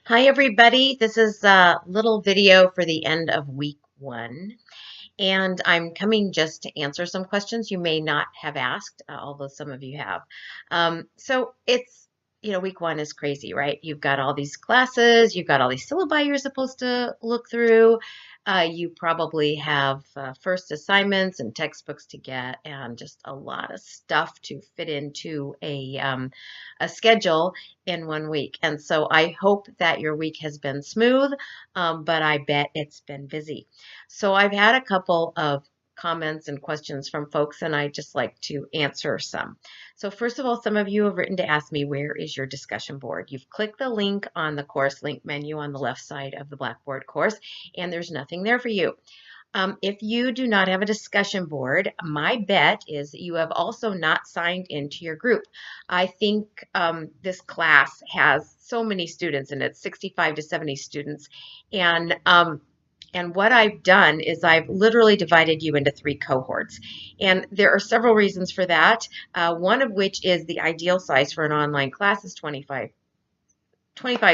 Hi, everybody. This is a little video for the end of week one, and I'm coming just to answer some questions you may not have asked, although some of you have. So it's, week one is crazy, right? You've got all these classes, you've got all these syllabi you're supposed to look through. You probably have first assignments and textbooks to get, and just a lot of stuff to fit into a schedule in 1 week. And so I hope that your week has been smooth, but I bet it's been busy. So I've had a couple of comments and questions from folks, and I just like to answer some. So first of all, some of you have written to ask me, where is your discussion board? You've clicked the link on the course link menu on the left side of the Blackboard course, and there's nothing there for you. If you do not have a discussion board, my bet is that you have also not signed into your group. I think this class has so many students, and it's 65 to 70 students, and what I've done is I've literally divided you into 3 cohorts. And there are several reasons for that, one of which is the ideal size for an online class is 25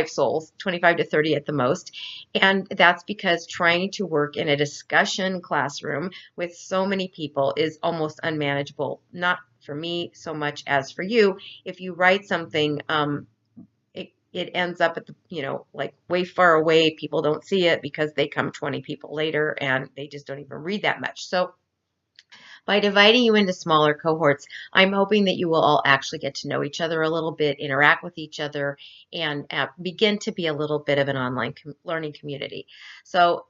souls, 25 to 30 at the most. And that's because trying to work in a discussion classroom with so many people is almost unmanageable, not for me so much as for you. If you write something, it ends up at the, like way far away. People don't see it because they come 20 people later and they just don't even read that much. So by dividing you into smaller cohorts, I'm hoping that you will all actually get to know each other a little bit, interact with each other, and begin to be a little bit of an online learning community. So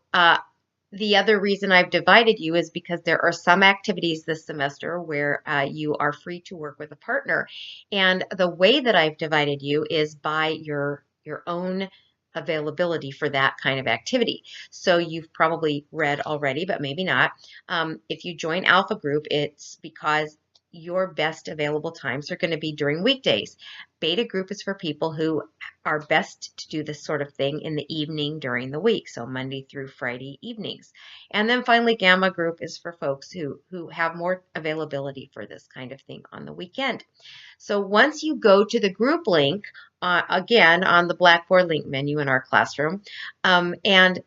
the other reason I've divided you is because there are some activities this semester where you are free to work with a partner. And the way that I've divided you is by your own availability for that kind of activity. So you've probably read already, but maybe not. If you join Alpha Group, it's because your best available times are going to be during weekdays. Beta Group is for people who are best to do this sort of thing in the evening during the week, so Monday through Friday evenings. And then finally, Gamma Group is for folks who have more availability for this kind of thing on the weekend. So once you go to the group link, again on the Blackboard link menu in our classroom, and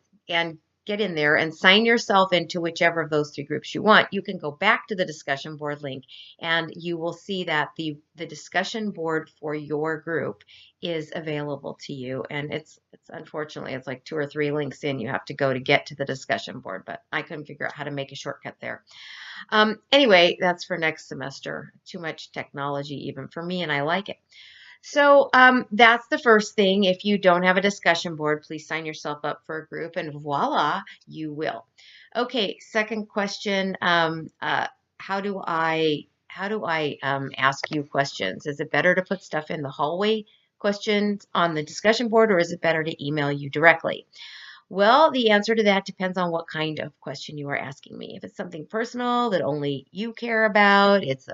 get in there and sign yourself into whichever of those 3 groups you want, you can go back to the discussion board link and you will see that the discussion board for your group is available to you. And it's unfortunately, it's like 2 or 3 links in you have to go to get to the discussion board, but I couldn't figure out how to make a shortcut there. Anyway, that's for next semester. Too much technology even for me, and I like it. So that's the first thing. If you don't have a discussion board, please sign yourself up for a group, and voila, you will. Okay, second question. How do I ask you questions? Is it better to put stuff in the hallway questions on the discussion board, or is it better to email you directly? Well, the answer to that depends on what kind of question you are asking me. If it's something personal that only you care about, it's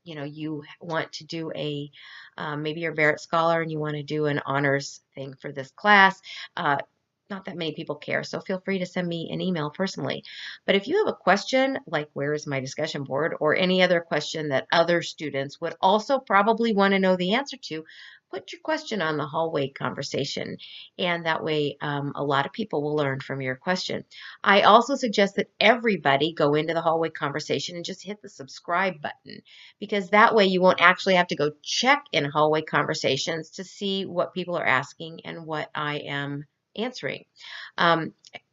you want to do maybe you're a Barrett Scholar and you want to do an honors thing for this class. Not that many people care, so feel free to send me an email personally. But if you have a question like where is my discussion board, or any other question that other students would also probably want to know the answer to, put your question on the hallway conversation, and that way a lot of people will learn from your question. I also suggest that everybody go into the hallway conversation and just hit the subscribe button, because that way you won't actually have to go check in hallway conversations to see what people are asking and what I am answering.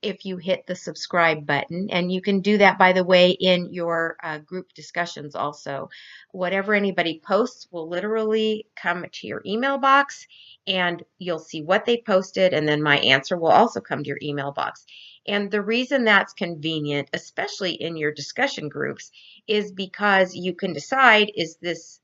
If you hit the subscribe button, and you can do that, by the way, in your group discussions also, whatever anybody posts will literally come to your email box, and you'll see what they posted, and then my answer will also come to your email box. And the reason that's convenient, especially in your discussion groups, is because you can decide, is this,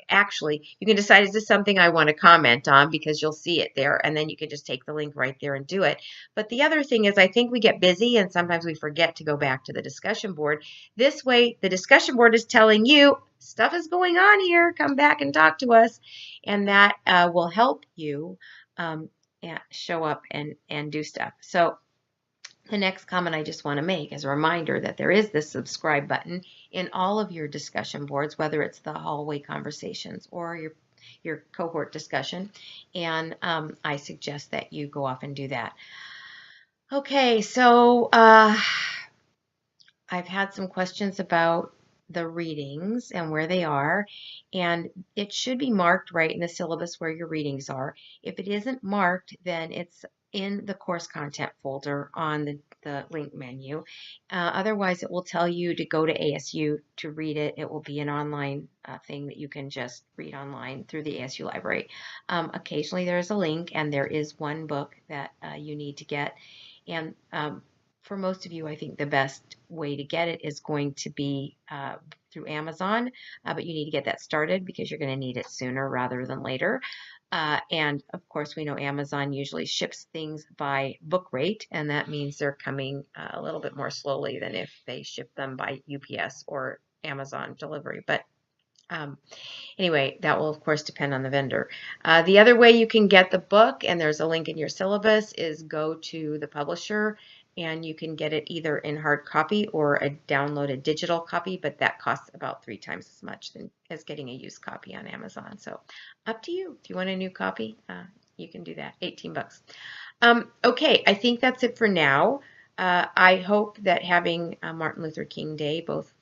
actually, you can decide, is this something I want to comment on, because you'll see it there, and then you can just take the link right there and do it. But the other thing is, I think we get busy and sometimes we forget to go back to the discussion board. This way, the discussion board is telling you, stuff is going on here, come back and talk to us, and that will help you show up and do stuff. So the next comment I just want to make is a reminder that there is this subscribe button in all of your discussion boards, whether it's the hallway conversations or your cohort discussion, and I suggest that you go off and do that. Okay, so I've had some questions about the readings and where they are, and it should be marked right in the syllabus where your readings are. If it isn't marked, then it's in the course content folder on the link menu. Otherwise, it will tell you to go to ASU to read it. It will be an online thing that you can just read online through the ASU library. Occasionally, there's a link, and there is one book that you need to get. And for most of you, I think the best way to get it is going to be through Amazon, but you need to get that started because you're going to need it sooner rather than later. And of course, we know Amazon usually ships things by book rate, and that means they're coming a little bit more slowly than if they ship them by UPS or Amazon delivery. But anyway, that will of course depend on the vendor. The other way you can get the book, and there's a link in your syllabus, is go to the publisher and you can get it either in hard copy or a downloaded digital copy, but that costs about 3 times as much as getting a used copy on Amazon. So up to you. If you want a new copy, you can do that. 18 bucks. Okay, I think that's it for now. I hope that having Martin Luther King Day, both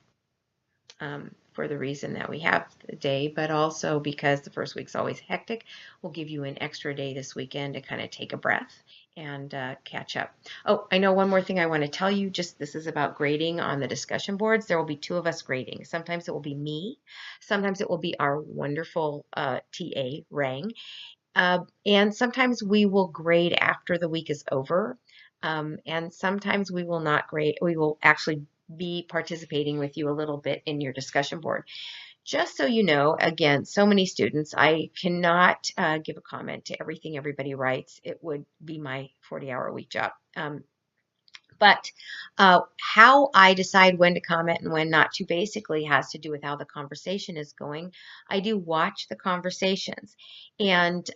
for the reason that we have the day, but also because the first week's always hectic, we'll give you an extra day this weekend to kind of take a breath and catch up. Oh, I know one more thing I want to tell you. Just this is about grading on the discussion boards. There will be 2 of us grading. Sometimes it will be me. Sometimes it will be our wonderful TA, Rang. And sometimes we will grade after the week is over. And sometimes we will not grade. We will actually be participating with you a little bit in your discussion board. Just so you know, again, so many students, I cannot give a comment to everything everybody writes. It would be my 40-hour-a-week job. But how I decide when to comment and when not to basically has to do with how the conversation is going. I do watch the conversations. And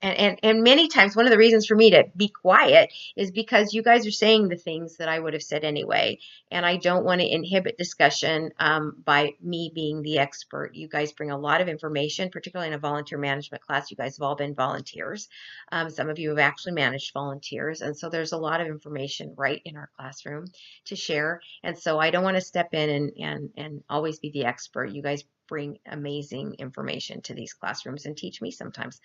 and many times, one of the reasons for me to be quiet is because you guys are saying the things that I would have said anyway. And I don't want to inhibit discussion by me being the expert. You guys bring a lot of information, particularly in a volunteer management class. You guys have all been volunteers. Some of you have actually managed volunteers. And so there's a lot of information right in our classroom to share. And so I don't want to step in and always be the expert. You guys bring amazing information to these classrooms and teach me sometimes.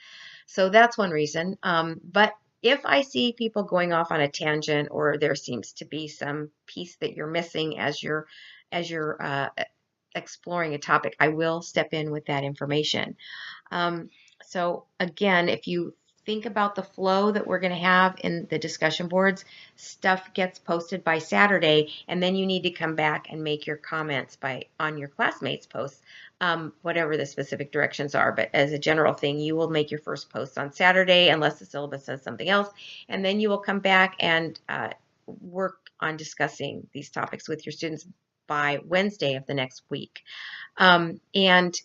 So that's one reason. But if I see people going off on a tangent, or there seems to be some piece that you're missing as you're exploring a topic, I will step in with that information. So again, if you think about the flow that we're going to have in the discussion boards, stuff gets posted by Saturday, and then you need to come back and make your comments on your classmates' posts, whatever the specific directions are. But as a general thing, you will make your first post on Saturday unless the syllabus says something else, and then you will come back and work on discussing these topics with your students by Wednesday of the next week. And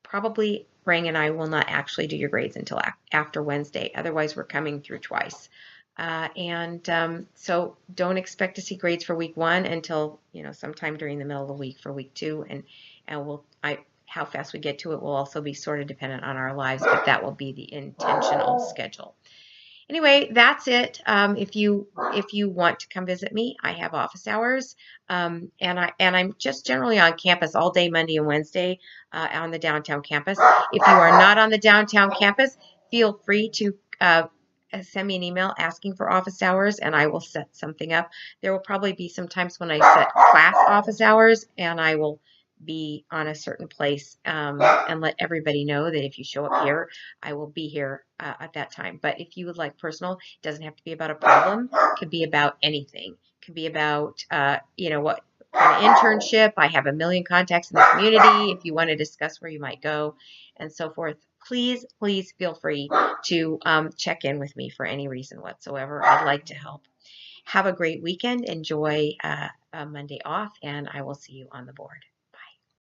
probably Rang and I will not actually do your grades until after Wednesday. Otherwise, we're coming through twice. So don't expect to see grades for week 1 until sometime during the middle of the week for week 2. And how fast we get to it will also be sort of dependent on our lives, but that will be the intentional schedule. Anyway, that's it. If you want to come visit me, I have office hours, and I'm just generally on campus all day Monday and Wednesday on the downtown campus. If you are not on the downtown campus, feel free to send me an email asking for office hours, and I will set something up. There will probably be some times when I set class office hours, and I will be on a certain place and let everybody know that if you show up here, I will be here at that time. But if you would like personal, it doesn't have to be about a problem. It could be about anything. It could be about, what kind of internship. I have a million contacts in the community if you want to discuss where you might go and so forth. Please feel free to check in with me for any reason whatsoever. I'd like to help. Have a great weekend. Enjoy Monday off, and I will see you on the board.